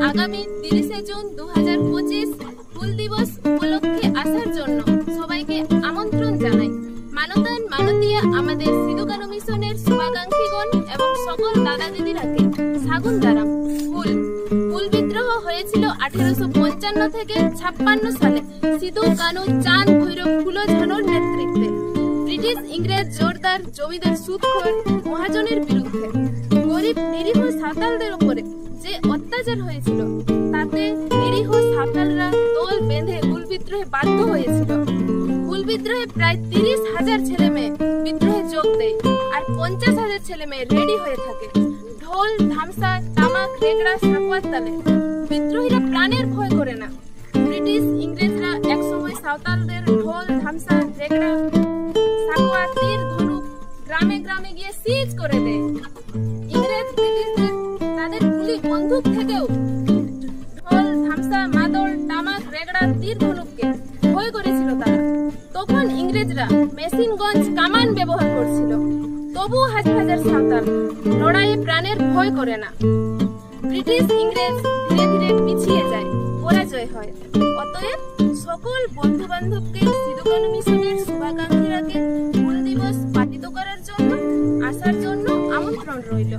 আগামী 30 জুন 2025 হুল দিবস উপলক্ষে আসার জন্য সবাইকে আমন্ত্রণ জানাই। মানতান মানতিয়া আমাদের সিধু কানু মিশনের শুভাকাঙ্ক্ষীগণ এবং সকল দাদা দিদিরাকে সাগুন দারাম। হুল বিদ্রোহ হয়েছিল 1855 থেকে 56 সালে সিধু কানু চাঁদ ভৈরব ফুলো ঝানোর নেতৃত্বে ব্রিটিশ ইংরেজ জোরদার জমিদার সুদখোর মহাজনের বিরুদ্ধে। গরিব নিরীহ সাঁওতালদের উপরে যে অত্যাচার হয়েছিল তাতে নিরীহ সাঁওতালরা দল বেঁধে হুল বিদ্রোহে বাধ্য হয়েছিল। হুল বিদ্রোহে প্রায় 30,000 ছেলে মেয়ে বিদ্রোহে যোগ দেয় আর 50,000 ছেলে মেয়ে রেডি হয়ে থাকে ঢোল ধামসা তামাক রেগড়া সাকুয়ার তালে। বিদ্রোহীরা প্রাণের ভয় করে না। ব্রিটিশ ইংরেজরা একসময় সাঁওতালদের ঢোল ধামসা রেগড়া সাকুয়া তীর ধনুক গ্রামে গ্রামে গিয়ে সিজ করে দেয়। ইংরেজ ব্রিটিশদের তাদের গুলি বন্দুক থেকেও ঢোল ধামসা মাদল তামাক রেগড়া তীর ধনুককে ভয় করেছিল তারা। তখন ইংরেজরা মেশিন গঞ্জ কামান ব্যবহার করছিল, তবু হাজার হাজার সাঁওতাল লড়াইয়ে প্রাণের ভয় করে না। ব্রিটিশ ইংরেজ ধীরে ধীরে পিছিয়ে যায়, পরাজয় হয়। অতএব সকল বন্ধু বান্ধবকে সিধু কানু মিশনের শুভাকাঙ্ক্ষীরাকে হুল দিবস পালিত করার জন্য আসার জন্য আমন্ত্রণ রইল।